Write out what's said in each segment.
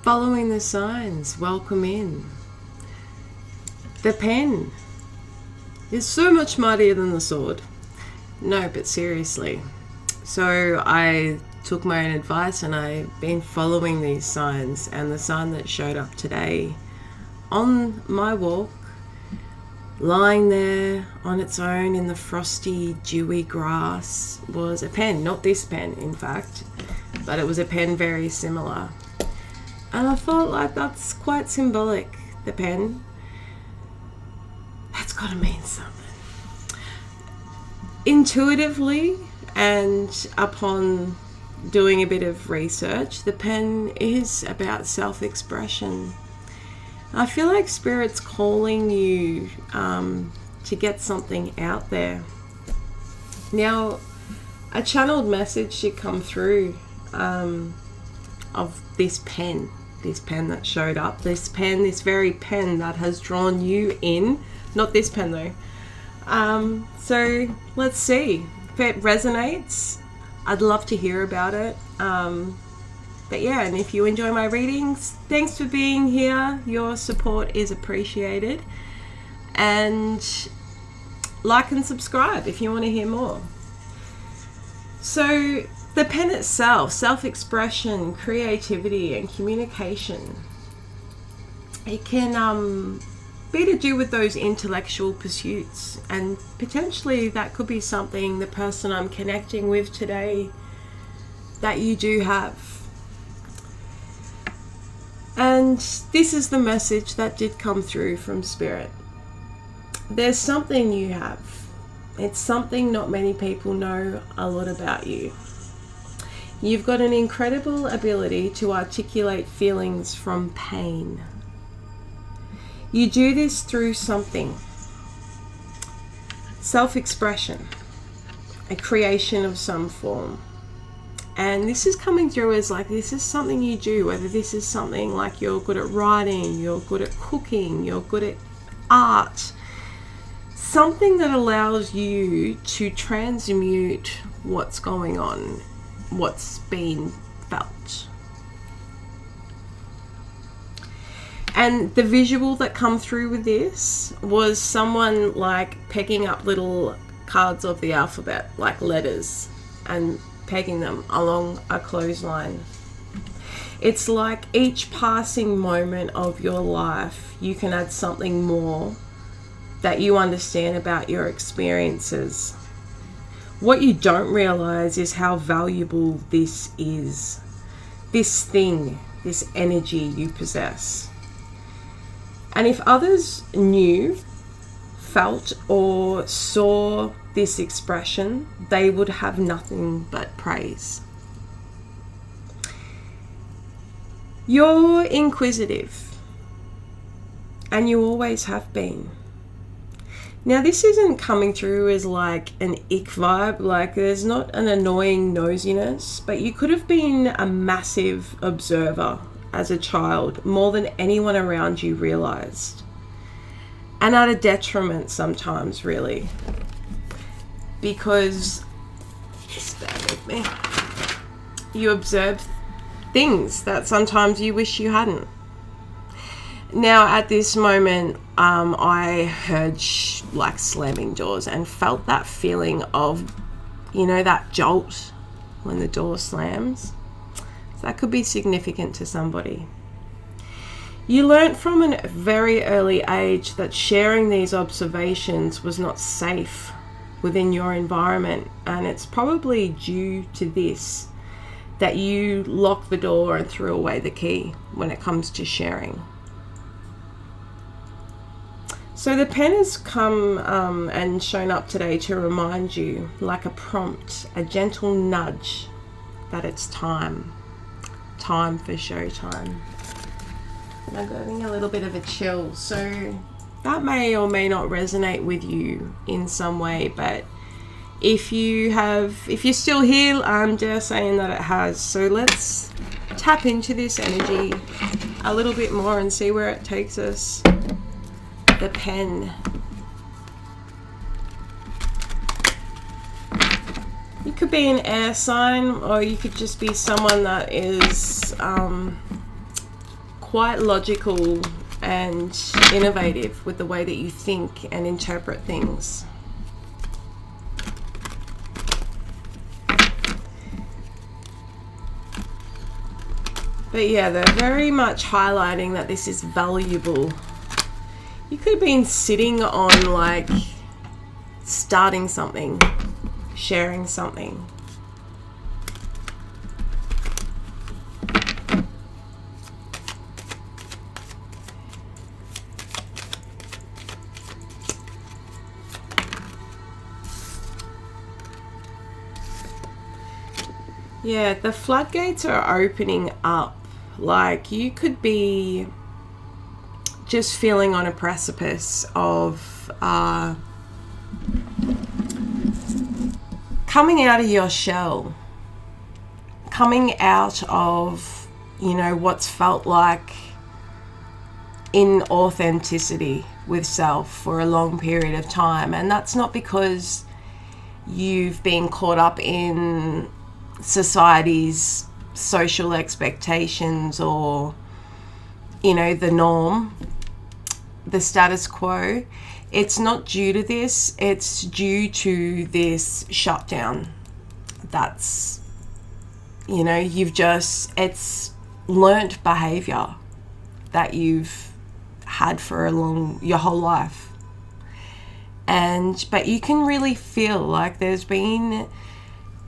Following the signs, welcome in. The pen is so much mightier than the sword. No, but seriously. So I took my own advice and I've been following these signs, and the sign that showed up today on my walk, lying there on its own in the frosty, dewy grass, was a pen. Not this pen, in fact, but it was a pen very similar. And I thought, like, that's quite symbolic, the pen. That's got to mean something. Intuitively, and upon doing a bit of research, the pen is about self-expression. I feel like Spirit's calling you to get something out there. Now, a channeled message should come through of this pen that showed up. This very pen that has drawn you in. Not this pen though. So let's see. If it resonates, I'd love to hear about it. But yeah, and if you enjoy my readings, thanks for being here. Your support is appreciated. And like and subscribe if you want to hear more. So the pen itself, self-expression, creativity and communication. It can be to do with those intellectual pursuits, and potentially that could be something the person I'm connecting with today that you do have. And this is the message that did come through from Spirit. There's something you have. It's something not many people know a lot about you. You've got an incredible ability to articulate feelings from pain. You do this through something. Self-expression, a creation of some form. And this is coming through as like, this is something you do, whether this is something like you're good at writing, you're good at cooking, you're good at art. Something that allows you to transmute what's going on, what's been felt. And the visual that come through with this was someone like picking up little cards of the alphabet, like letters, and pegging them along a clothesline. It's like each passing moment of your life, you can add something more that you understand about your experiences. What you don't realize is how valuable this is. This thing, this energy you possess. And if others knew, felt, or saw this expression, they would have nothing but praise. You're inquisitive, and you always have been. Now, this isn't coming through as like an ick vibe, like there's not an annoying nosiness, but you could have been a massive observer as a child, more than anyone around you realized. And at a detriment sometimes, really. Because, just bear with me, you observe things that sometimes you wish you hadn't. Now, at this moment, I heard like slamming doors and felt that feeling of, you know, that jolt when the door slams. So that could be significant to somebody. You learnt from a very early age that sharing these observations was not safe within your environment, and it's probably due to this that you locked the door and threw away the key when it comes to sharing. So the pen has come and shown up today to remind you, like a prompt, a gentle nudge, that it's time for showtime. I'm getting a little bit of a chill, so that may or may not resonate with you in some way, but if you're still here, I'm dare saying that it has. So let's tap into this energy a little bit more and see where it takes us. The pen. You could be an air sign, or you could just be someone that is quite logical and innovative with the way that you think and interpret things. But yeah, they're very much highlighting that this is valuable. You could have been sitting on like starting something, sharing something. Yeah, the floodgates are opening up. Like you could be just feeling on a precipice of coming out of your shell, coming out of, you know, what's felt like inauthenticity with self for a long period of time. And that's not because you've been caught up in society's social expectations or, you know, the norm, the status quo. It's not due to this, it's due to this shutdown. That's, you know, it's learnt behavior that you've had for your whole life. But you can really feel like there's been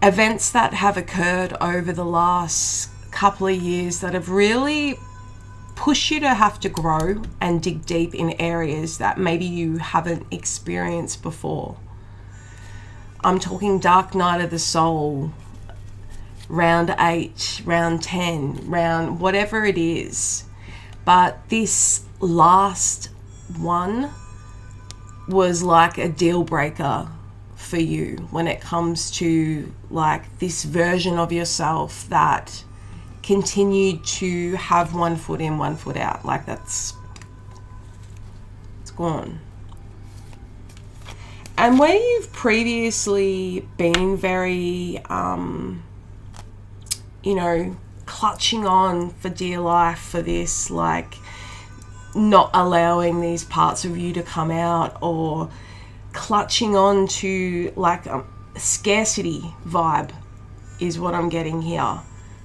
events that have occurred over the last couple of years that have really pushed you to have to grow and dig deep in areas that maybe you haven't experienced before. I'm talking dark night of the soul, round 8, round 10, round whatever it is. But this last one was like a deal breaker for you when it comes to like this version of yourself that continued to have one foot in, one foot out. Like it's gone. And where you've previously been very, you know, clutching on for dear life for this, like not allowing these parts of you to come out, or clutching on to like a scarcity vibe is what I'm getting here.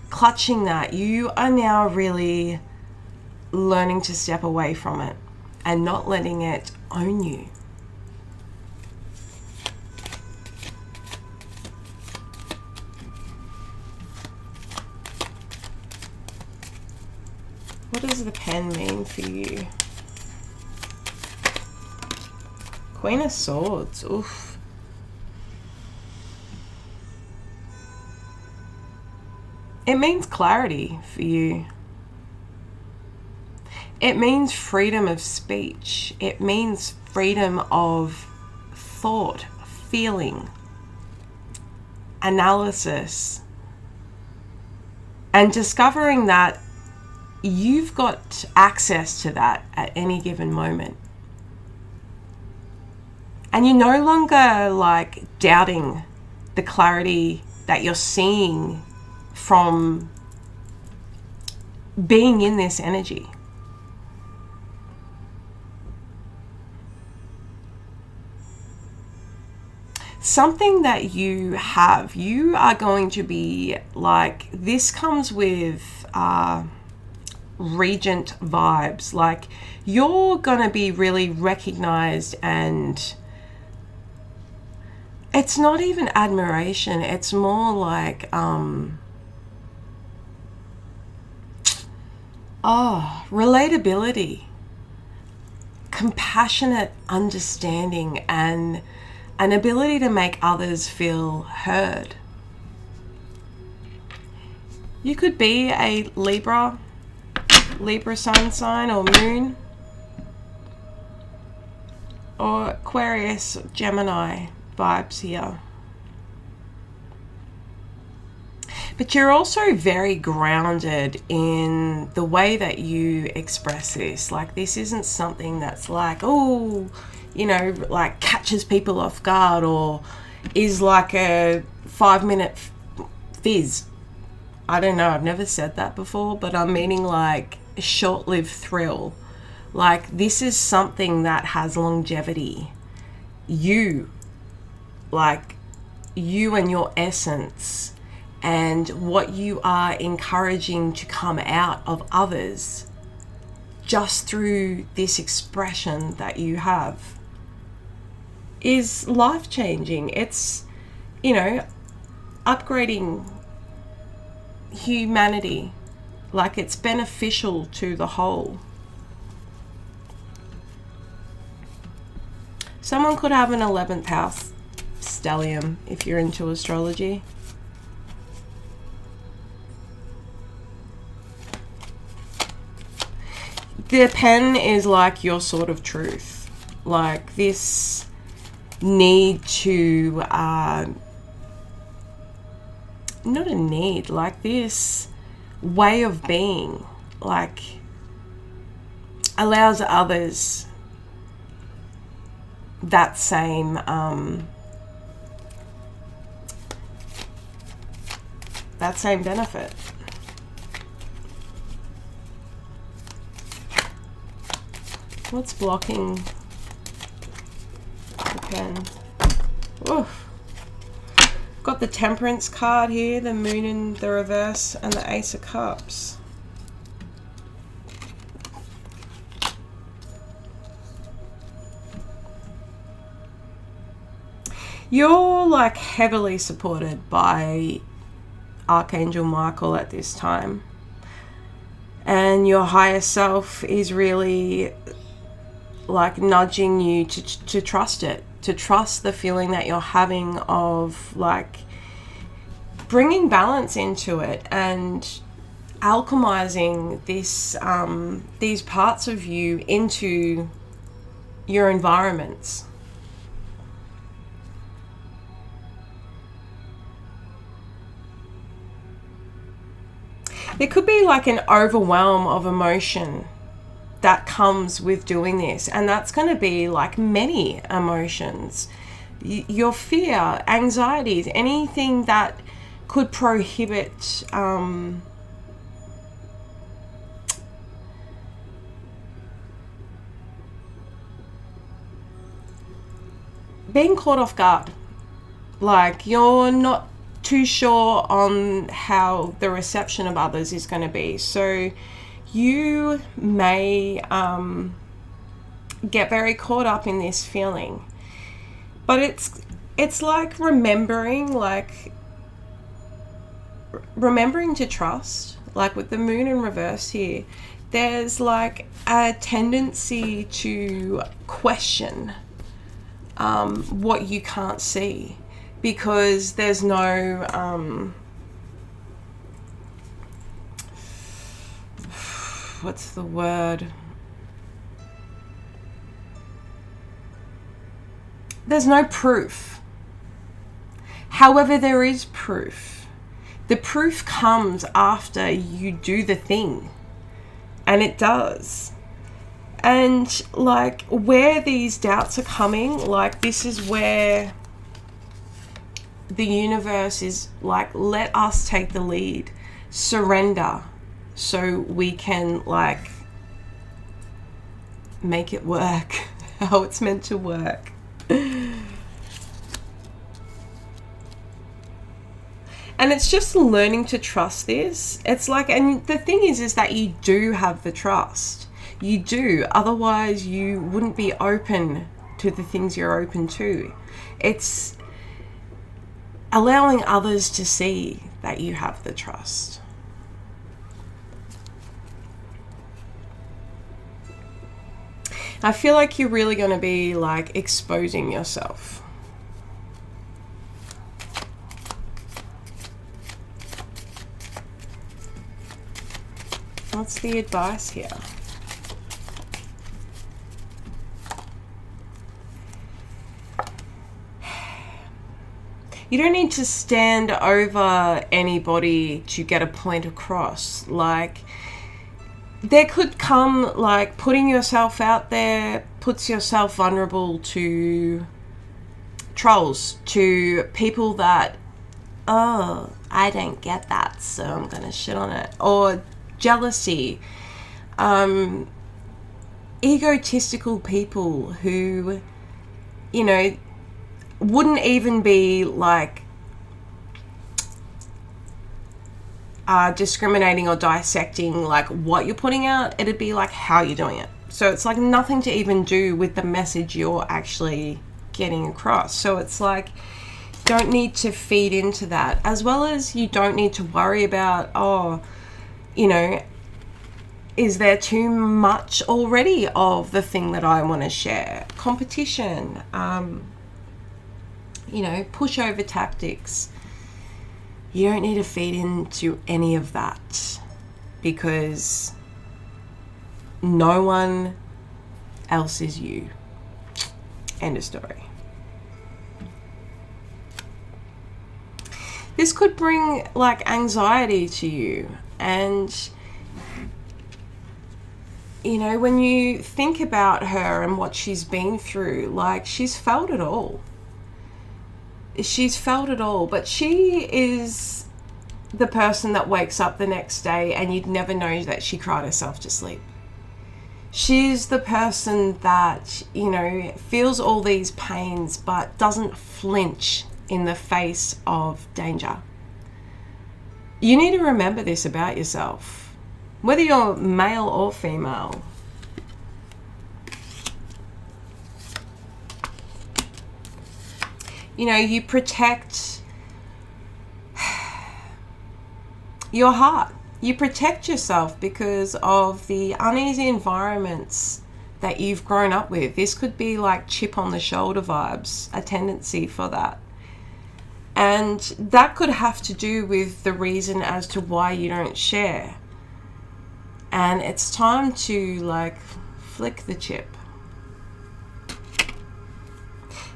Clutching that, you are now really learning to step away from it and not letting it own you. What does the pen mean for you? Queen of Swords. Oof. It means clarity for you. It means freedom of speech. It means freedom of thought, feeling, analysis, and discovering that you've got access to that at any given moment. And you're no longer like doubting the clarity that you're seeing from being in this energy. Something that you are going to be like, this comes with regent vibes. Like you're going to be really recognized, and it's not even admiration. It's more like, relatability, compassionate understanding, and an ability to make others feel heard. You could be a Libra sun sign or moon, or Aquarius, Gemini vibes here. But you're also very grounded in the way that you express this. Like this isn't something that's like, oh, you know, like catches people off guard, or is like a 5-minute fizz. I don't know, I've never said that before, but I'm meaning like short-lived thrill. Like, this is something that has longevity. You and your essence and what you are encouraging to come out of others just through this expression that you have is life-changing. It's, upgrading humanity. Like, it's beneficial to the whole. Someone could have an 11th house stellium if you're into astrology. The pen is like your sort of truth. Like, this need to, not a need, like this way of being, like, allows others that same benefit. What's blocking the pen? Oof. Got the Temperance card here, the Moon in the reverse, and the Ace of Cups. You're like heavily supported by Archangel Michael at this time. And your higher self is really like nudging you to trust it, to trust the feeling that you're having of like bringing balance into it and alchemizing this these parts of you into your environments. There could be like an overwhelm of emotion that comes with doing this, and that's going to be like many emotions. Your fear, anxieties, anything that could prohibit being caught off guard. Like, you're not too sure on how the reception of others is going to be. So you may get very caught up in this feeling. But it's like remembering to trust. Like with the Moon in reverse here, there's like a tendency to question what you can't see, because there's no what's the word? There's no proof. However, there is proof. The proof comes after you do the thing, and it does. And like where these doubts are coming, like this is where the universe is like, let us take the lead, surrender, so we can like make it work how it's meant to work. And it's just learning to trust this. It's like, and the thing is that you do have the trust. You do. Otherwise you wouldn't be open to the things you're open to. It's allowing others to see that you have the trust. I feel like you're really going to be like exposing yourself. What's the advice here? You don't need to stand over anybody to get a point across. Like, there could come, like, putting yourself out there puts yourself vulnerable to trolls, to people that, oh, I don't get that, so I'm going to shit on it. Or jealousy. egotistical people who, you know, wouldn't even be like discriminating or dissecting like what you're putting out. It'd be like how you're doing it. So it's like nothing to even do with the message you're actually getting across. So it's like, don't need to feed into that, as well as you don't need to worry about, oh, you know, is there too much already of the thing that I want to share? Competition, you know, pushover tactics. You don't need to feed into any of that, because no one else is you. End of story. This could bring like anxiety to you, and you know, when you think about her and what she's been through, like she's felt it all. She's felt it all, but she is the person that wakes up the next day and you'd never know that she cried herself to sleep. She's the person that, you know, feels all these pains but doesn't flinch in the face of danger. You need to remember this about yourself, whether you're male or female. You know, you protect your heart. You protect yourself because of the uneasy environments that you've grown up with. This could be like chip on the shoulder vibes, a tendency for that. And that could have to do with the reason as to why you don't share. And it's time to like flick the chip.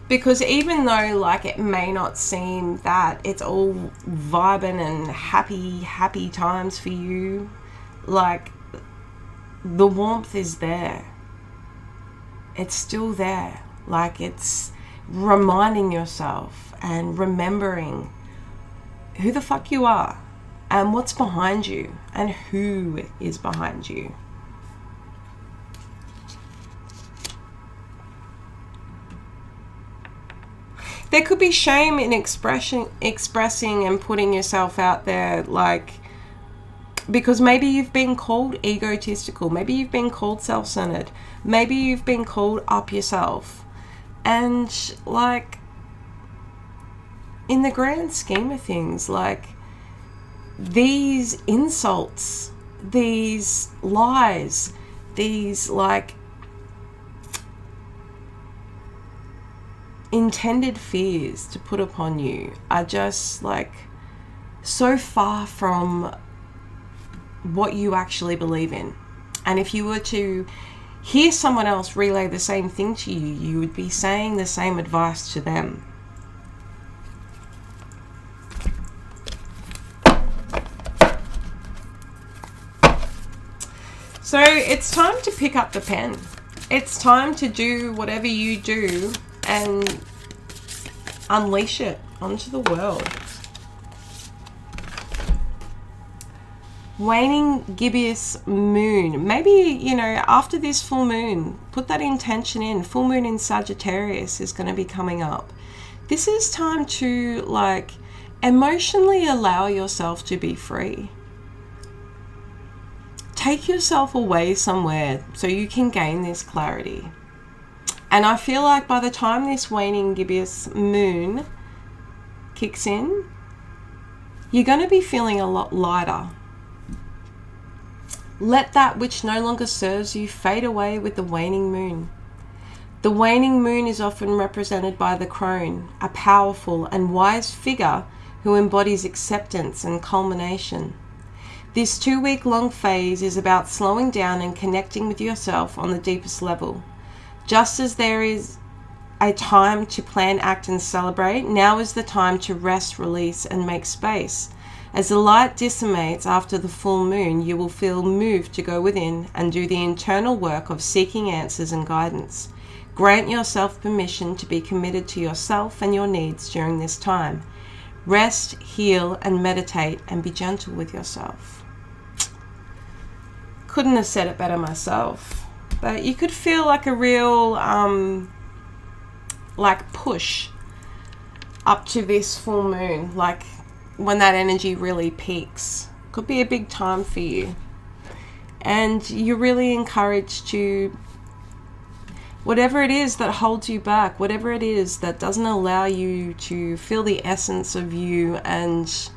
Because even though like it may not seem that it's all vibing and happy times for you, like the warmth is there. It's still there. Like it's reminding yourself and remembering who the fuck you are and what's behind you and who is behind you. There could be shame in expressing and putting yourself out there, like, because maybe you've been called egotistical, maybe you've been called self-centered, maybe you've been called up yourself. And like, in the grand scheme of things, like these insults, these lies, these like intended fears to put upon you are just like so far from what you actually believe in. And if you were to hear someone else relay the same thing to you, you would be saying the same advice to them. So it's time to pick up the pen. It's time to do whatever you do and unleash it onto the world. Waning gibbous moon. Maybe, you know, after this full moon, put that intention in. Full moon in Sagittarius is going to be coming up. This is time to like emotionally allow yourself to be free. Take yourself away somewhere so you can gain this clarity. And I feel like by the time this waning gibbous moon kicks in, you're going to be feeling a lot lighter. Let that which no longer serves you fade away with the waning moon. The waning moon is often represented by the crone, a powerful and wise figure who embodies acceptance and culmination. This 2-week-long phase is about slowing down and connecting with yourself on the deepest level. Just as there is a time to plan, act, and celebrate, now is the time to rest, release, and make space. As the light dissipates after the full moon, you will feel moved to go within and do the internal work of seeking answers and guidance. Grant yourself permission to be committed to yourself and your needs during this time. Rest, heal, and meditate, and be gentle with yourself. couldn't have said it better myself, but you could feel like a real like push up to this full moon, like when that energy really peaks. Could be a big time for you, and you're really encouraged to, whatever it is that holds you back, whatever it is that doesn't allow you to feel the essence of you and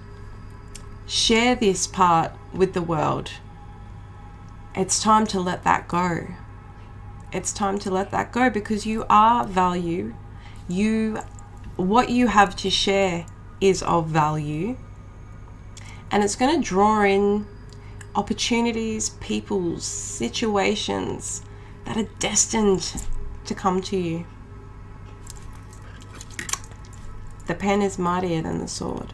share this part with the world, it's time to let that go. It's time to let that go, because you are value. What you have to share is of value, and it's going to draw in opportunities, people, situations that are destined to come to you. The pen is mightier than the sword.